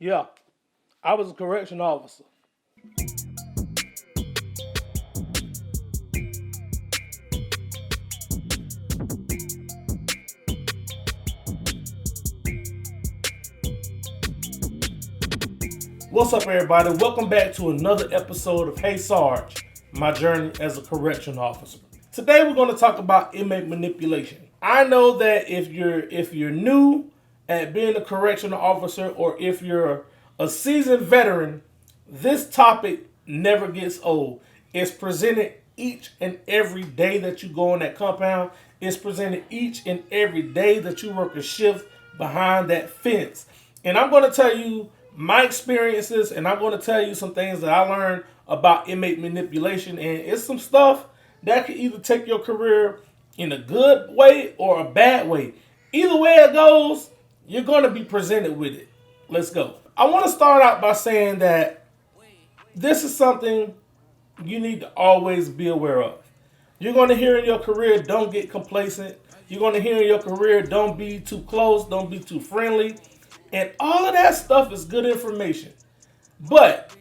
Yeah, I was a correction officer. What's up, everybody? Welcome back to another episode of Hey Sarge, my journey as a correction officer. Today, we're going to talk about inmate manipulation. I know that if you're new at being a correctional officer, or if you're a seasoned veteran, this topic never gets old. It's presented each and every day that you go on that compound. It's presented each and every day that you work a shift behind that fence. And I'm going to tell you my experiences, and I'm going to tell you some things that I learned about inmate manipulation. And it's some stuff that can either take your career in a good way or a bad way. Either way it goes, you're going to be presented with it. Let's go. I want to start out by saying that this is something you need to always be aware of. You're going to hear in your career, don't get complacent. You're going to hear in your career, don't be too close, don't be too friendly. And all of that stuff is good information. But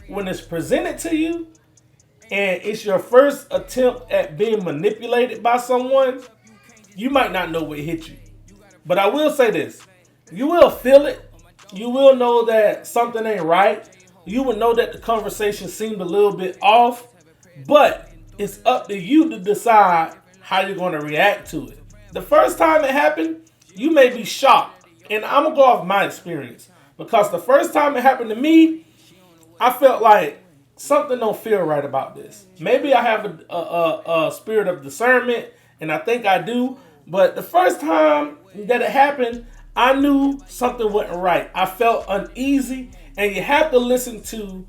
when it's presented to you and it's your first attempt at being manipulated by someone, you might not know what hit you. But I will say this. You will feel it. You will know that something ain't right. You will know that the conversation seemed a little bit off. But it's up to you to decide how you're going to react to it. The first time it happened, you may be shocked. And I'm going to go off my experience. Because the first time it happened to me, I felt like something don't feel right about this. Maybe I have a spirit of discernment, and I think I do. But the first time that it happened, I knew something wasn't right. I felt uneasy, and you have to listen to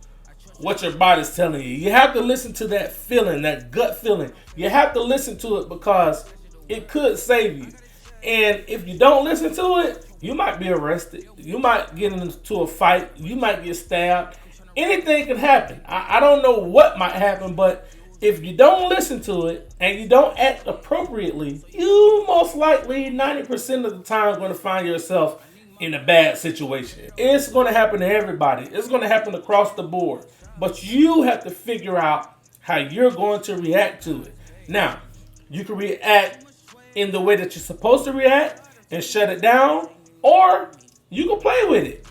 what your body's telling you. You have to listen to that feeling, that gut feeling. You have to listen to it because it could save you. And if you don't listen to it, you might be arrested. You might get into a fight. You might get stabbed. Anything can happen. I don't know what might happen, but if you don't listen to it and you don't act appropriately, you most likely 90% of the time are going to find yourself in a bad situation. It's going to happen to everybody. It's going to happen across the board. But you have to figure out how you're going to react to it. Now, you can react in the way that you're supposed to react and shut it down, or you can play with it.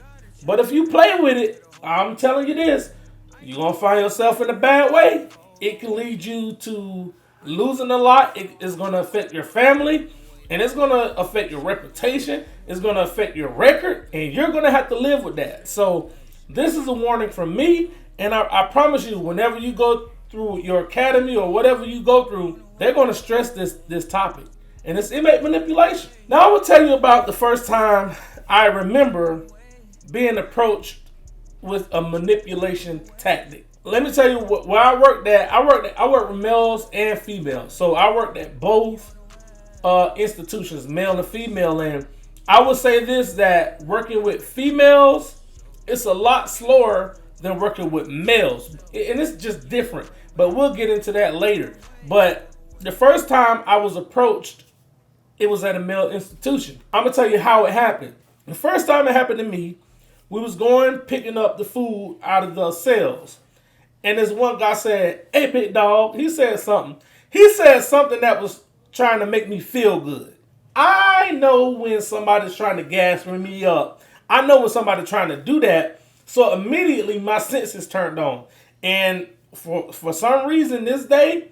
But if you play with it, I'm telling you this, you're going to find yourself in a bad way. It can lead you to losing a lot. It's going to affect your family, and it's going to affect your reputation. It's going to affect your record, and you're going to have to live with that. So this is a warning from me, and I promise you, whenever you go through your academy or whatever you go through, they're going to stress this topic. And it's inmate manipulation. Now, I will tell you about the first time I remember being approached with a manipulation tactic. Let me tell you where I worked at. I worked with males and females. So I worked at both institutions, male and female. And I would say this, that working with females, it's a lot slower than working with males. And it's just different. But we'll get into that later. But the first time I was approached, it was at a male institution. I'm going to tell you how it happened. The first time it happened to me, we was picking up the food out of the cells. And this one guy said, "Hey, big dog." He said something. He said something that was trying to make me feel good. I know when somebody's trying to gas me up. I know when somebody's trying to do that. So immediately my senses turned on. And for some reason this day,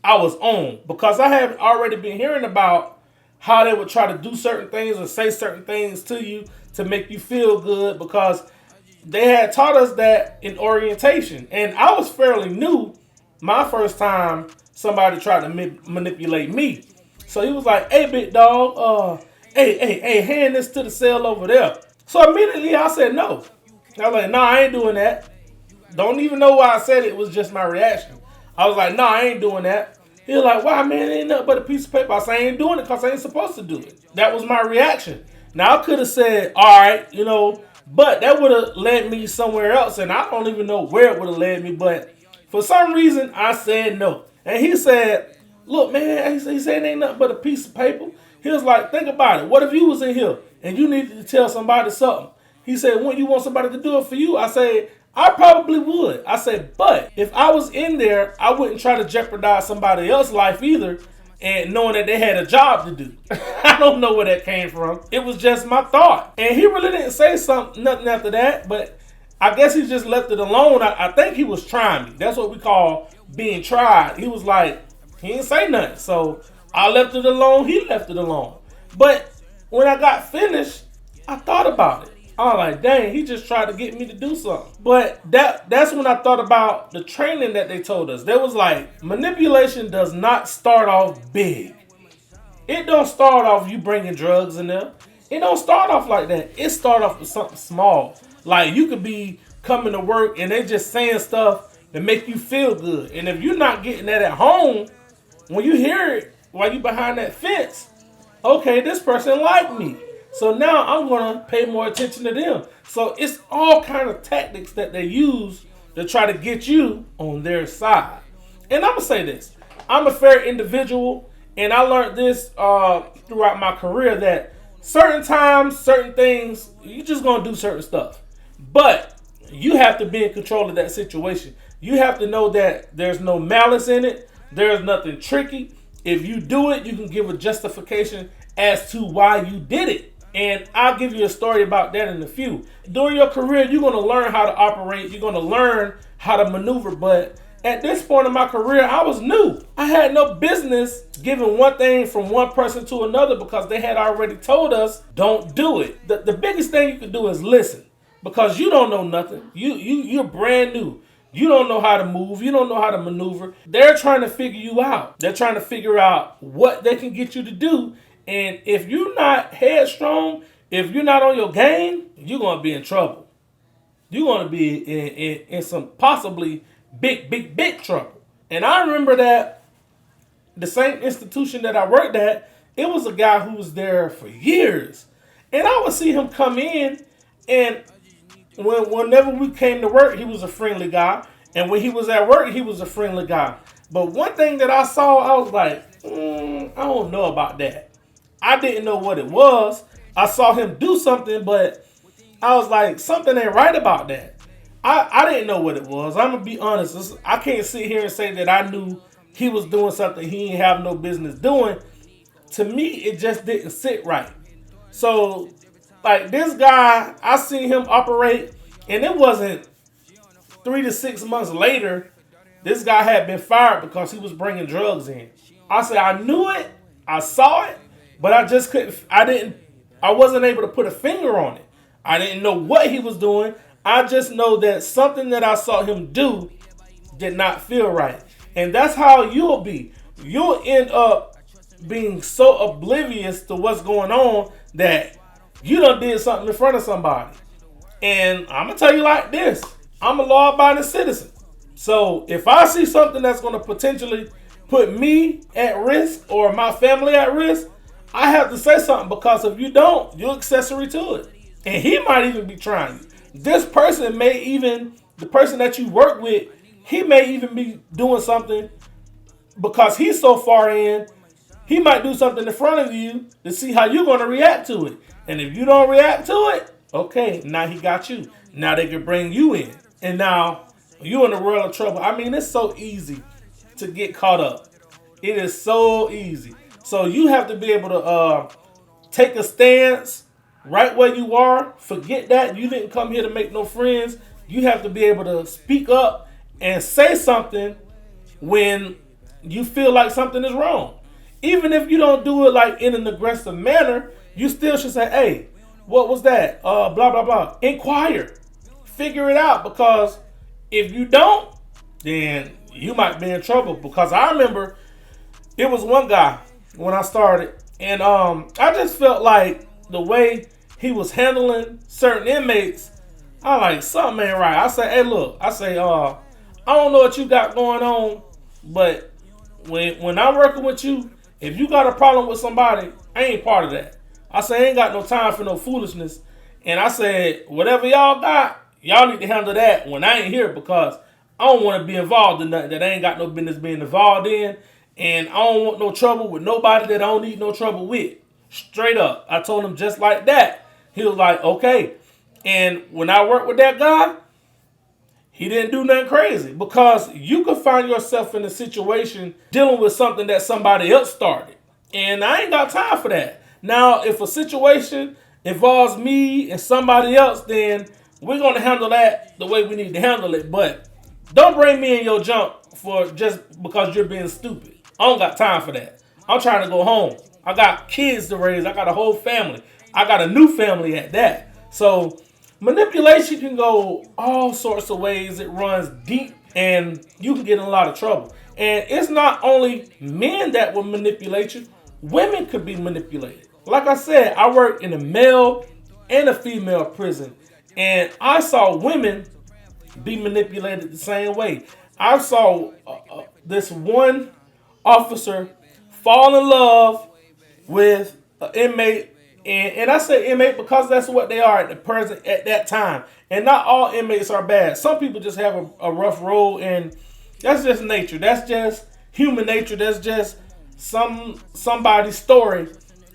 I was on. Because I have already been hearing about how they would try to do certain things or say certain things to you to make you feel good, because they had taught us that in orientation. And I was fairly new my first time somebody tried to manipulate me. So he was like, "Hey, big dog, hey, hand this to the cell over there." So immediately I said no. I was like, "Nah, I ain't doing that." Don't even know why I said it. It was just my reaction. I was like, "Nah, I ain't doing that." He was like, "Why, man? It ain't nothing but a piece of paper." I said, "I ain't doing it because I ain't supposed to do it." That was my reaction. Now, I could have said, "All right, but that would have led me somewhere else, and I don't even know where it would have led me. But for some reason, I said no. And he said, "Look, man," he said, "it ain't nothing but a piece of paper." He was like, "Think about it. What if you was in here and you needed to tell somebody something?" He said, wouldn't you want somebody to do it for you? I said, I probably would. I said, but if I was in there, I wouldn't try to jeopardize somebody else's life either, and knowing that they had a job to do. I don't know where that came from. It was just my thought. And he really didn't say nothing after that, but I guess he just left it alone. I think he was trying me. That's what we call being tried. He was like, he didn't say nothing. So I left it alone. He left it alone. But when I got finished, I thought about it. I was like, dang, he just tried to get me to do something. But that's when I thought about the training that they told us. They was like, manipulation does not start off big. It don't start off you bringing drugs in there. It don't start off like that. It start off with something small. Like you could be coming to work and they just saying stuff that make you feel good. And if you're not getting that at home, when you hear it while you behind that fence, okay, this person like me. So now I'm going to pay more attention to them. So it's all kind of tactics that they use to try to get you on their side. And I'm going to say this. I'm a fair individual, and I learned this throughout my career that certain times, certain things, you're just going to do certain stuff. But you have to be in control of that situation. You have to know that there's no malice in it. There's nothing tricky. If you do it, you can give a justification as to why you did it. And I'll give you a story about that in a few. During your career, you're going to learn how to operate. You're going to learn how to maneuver. But at this point in my career, I was new. I had no business giving one thing from one person to another because they had already told us, don't do it. The biggest thing you can do is listen because you don't know nothing. You're brand new. You don't know how to move. You don't know how to maneuver. They're trying to figure you out. They're trying to figure out what they can get you to do. And if you're not headstrong, if you're not on your game, you're going to be in trouble. You're going to be in some possibly big trouble. And I remember that the same institution that I worked at, it was a guy who was there for years. And I would see him come in, and whenever we came to work, he was a friendly guy. And when he was at work, he was a friendly guy. But one thing that I saw, I was like, I don't know about that. I didn't know what it was. I saw him do something, but I was like, something ain't right about that. I didn't know what it was. I'm going to be honest. I can't sit here and say that I knew he was doing something he didn't have no business doing. To me, it just didn't sit right. So, like this guy, I seen him operate, and it wasn't 3 to 6 months later, this guy had been fired because he was bringing drugs in. I said, I knew it. I saw it. But I just couldn't, I wasn't able to put a finger on it. I didn't know what he was doing. I just know that something that I saw him do did not feel right. And that's how you'll be. You'll end up being so oblivious to what's going on that you done did something in front of somebody. And I'm going to tell you like this. I'm a law-abiding citizen. So if I see something that's going to potentially put me at risk or my family at risk, I have to say something because if you don't, you're accessory to it. And he might even be trying you. This person may even, the person that you work with, he may even be doing something because he's so far in, he might do something in front of you to see how you're going to react to it. And if you don't react to it, okay, now he got you. Now they can bring you in. And now you're in the world of trouble. I mean, it's so easy to get caught up. It is so easy. So you have to be able to take a stance right where you are. Forget that. You didn't come here to make no friends. You have to be able to speak up and say something when you feel like something is wrong. Even if you don't do it like in an aggressive manner, you still should say, hey, what was that? Blah, blah, blah. Inquire. Figure it out, because if you don't, then you might be in trouble. Because I remember it was one guy when I started, and I just felt like the way he was handling certain inmates, I like, something ain't right. I say, hey, look, I don't know what you got going on, but when I'm working with you, if you got a problem with somebody, I ain't part of that. I say, I ain't got no time for no foolishness. And I said, whatever y'all got, y'all need to handle that when I ain't here, because I don't want to be involved in nothing that I ain't got no business being involved in. And I don't want no trouble with nobody that I don't need no trouble with. Straight up. I told him just like that. He was like, okay. And when I worked with that guy, he didn't do nothing crazy, because you could find yourself in a situation dealing with something that somebody else started. And I ain't got time for that. Now, if a situation involves me and somebody else, then we're going to handle that the way we need to handle it. But don't bring me in your junk for just because you're being stupid. I don't got time for that. I'm trying to go home. I got kids to raise. I got a whole family. I got a new family at that. So manipulation can go all sorts of ways. It runs deep, and you can get in a lot of trouble. And it's not only men that will manipulate you. Women could be manipulated. Like I said, I worked in a male and a female prison, and I saw women be manipulated the same way. I saw this one officer fall in love with an inmate, and I say inmate because that's what they are at the present at that time. And not all inmates are bad. Some people just have a rough road, and that's just nature. That's just human nature. That's just somebody's story,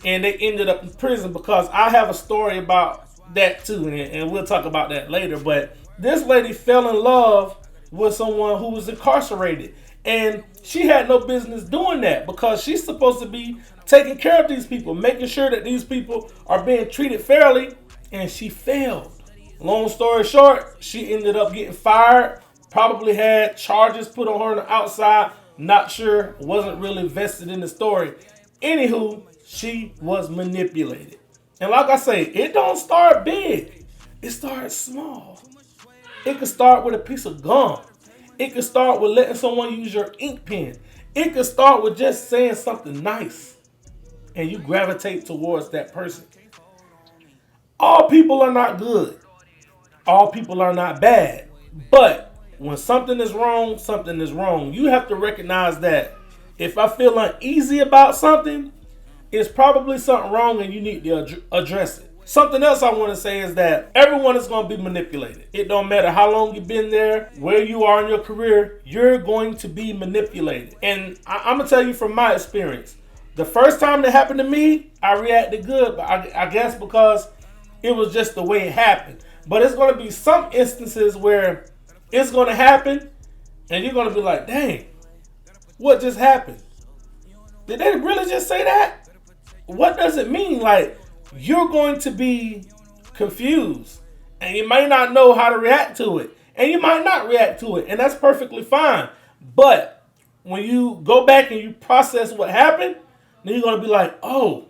and they ended up in prison. Because I have a story about that too, and we'll talk about that later. But this lady fell in love with someone who was incarcerated, and she had no business doing that, because she's supposed to be taking care of these people, making sure that these people are being treated fairly, and she failed. Long story short, she ended up getting fired, probably had charges put on her on the outside, not sure, wasn't really vested in the story. Anywho, she was manipulated. And like I say, it don't start big. It starts small. It could start with a piece of gum. It could start with letting someone use your ink pen. It could start with just saying something nice, and you gravitate towards that person. All people are not good. All people are not bad. But when something is wrong, something is wrong. You have to recognize that if I feel uneasy about something, it's probably something wrong, and you need to address it. Something else I want to say is that everyone is going to be manipulated. It don't matter how long you've been there, where you are in your career, you're going to be manipulated. And I'm going to tell you from my experience, the first time that happened to me, I reacted good, but I guess because it was just the way it happened. But it's going to be some instances where it's going to happen, and you're going to be like, dang, what just happened? Did they really just say that? What does it mean? Like, you're going to be confused, and you might not know how to react to it, and you might not react to it, and that's perfectly fine. But when you go back and you process what happened, then you're going to be like, oh,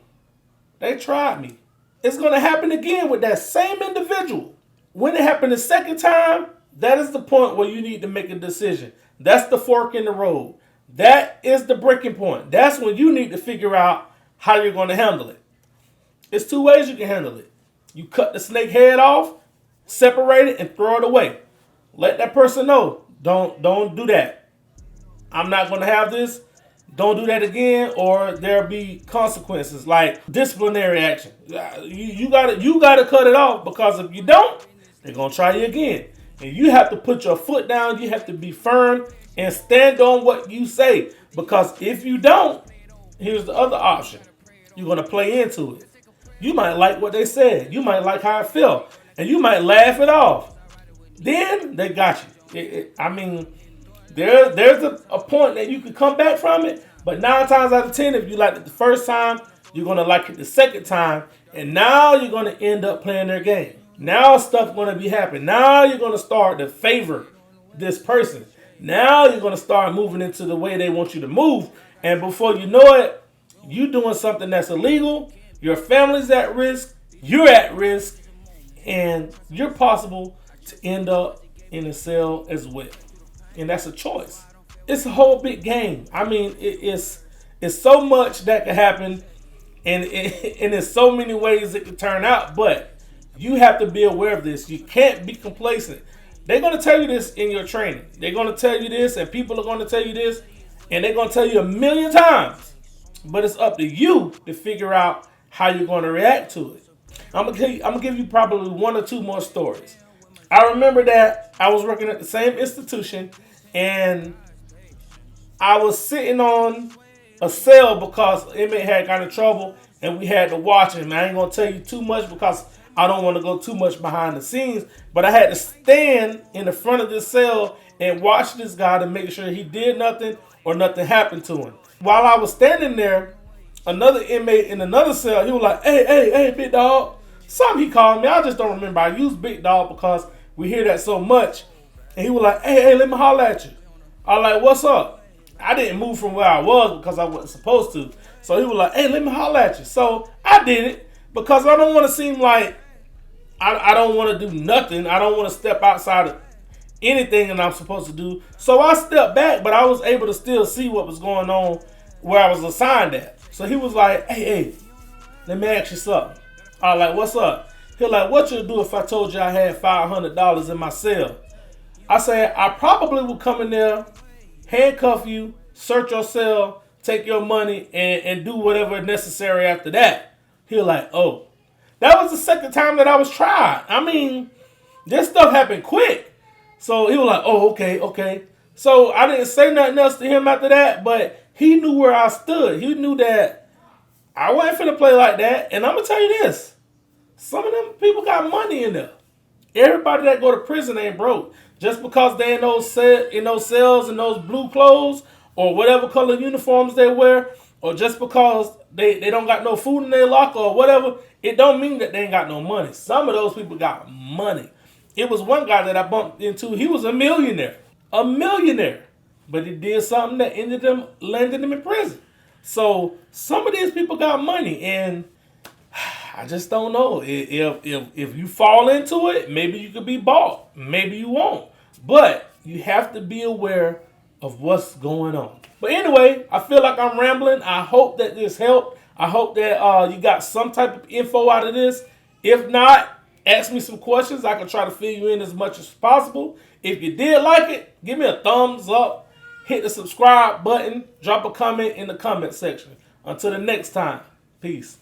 they tried me. It's going to happen again with that same individual. When it happened the second time, that is the point where you need to make a decision. That's the fork in the road. That is the breaking point. That's when you need to figure out how you're going to handle it. It's two ways you can handle it. You cut the snake head off, separate it, and throw it away. Let that person know, don't do that. I'm not going to have this. Don't do that again, or there'll be consequences like disciplinary action. You gotta cut it off, because if you don't, they're gonna try you again. And you have to put your foot down. You have to be firm and stand on what you say. Because if you don't, here's the other option. You're gonna play into it. You might like what they said. You might like how it felt, and you might laugh it off. Then they got you. There's a point that you can come back from it, but 9 times out of 10, if you liked it the first time, you're going to like it the second time, and now you're going to end up playing their game. Now stuff's going to be happening. Now you're going to start to favor this person. Now you're going to start moving into the way they want you to move, and before you know it, you're doing something that's illegal, your family's at risk, you're at risk, and you're possible to end up in a cell as well. And that's a choice. It's a whole big game. I mean, it's so much that can happen, and there's so many ways it can turn out. But you have to be aware of this. You can't be complacent. They're going to tell you this in your training. They're going to tell you this, and people are going to tell you this, and they're going to tell you a million times. But it's up to you to figure out how you're going to react to it. I'm gonna give you probably 1 or 2 more stories. I remember that I was working at the same institution, and I was sitting on a cell because the inmate had got in trouble, and we had to watch him. I ain't gonna tell you too much because I don't want to go too much behind the scenes, but I had to stand in the front of this cell and watch this guy to make sure he did nothing or nothing happened to him. While I was standing there, another inmate in another cell, he was like, hey, big dog. Something he called me. I just don't remember. I use big dog because we hear that so much. And he was like, hey, let me holler at you. I was like, what's up? I didn't move from where I was because I wasn't supposed to. So he was like, hey, let me holler at you. So I did it because I don't want to seem like I don't want to do nothing. I don't want to step outside of anything that I'm supposed to do. So I stepped back, but I was able to still see what was going on where I was assigned at. So he was like, hey, let me ask you something. I was like, what's up? He was like, what you'd do if I told you I had $500 in my cell? I said, I probably would come in there, handcuff you, search your cell, take your money, and do whatever necessary after that. He was like, oh. That was the second time that I was tried. I mean, this stuff happened quick. So he was like, oh, okay. So I didn't say nothing else to him after that, but he knew where I stood. He knew that I wasn't finna play like that. And I'm going to tell you this. Some of them people got money in there. Everybody that go to prison ain't broke. Just because they in those cells and those blue clothes or whatever color uniforms they wear, or just because they don't got no food in their locker or whatever, it don't mean that they ain't got no money. Some of those people got money. It was one guy that I bumped into. He was a millionaire. But he did something that landed him in prison. So some of these people got money, and I just don't know. If you fall into it, maybe you could be bought. Maybe you won't. But you have to be aware of what's going on. But anyway, I feel like I'm rambling. I hope that this helped. I hope that you got some type of info out of this. If not, ask me some questions. I can try to fill you in as much as possible. If you did like it, give me a thumbs up. Hit the subscribe button. Drop a comment in the comment section. Until the next time, peace.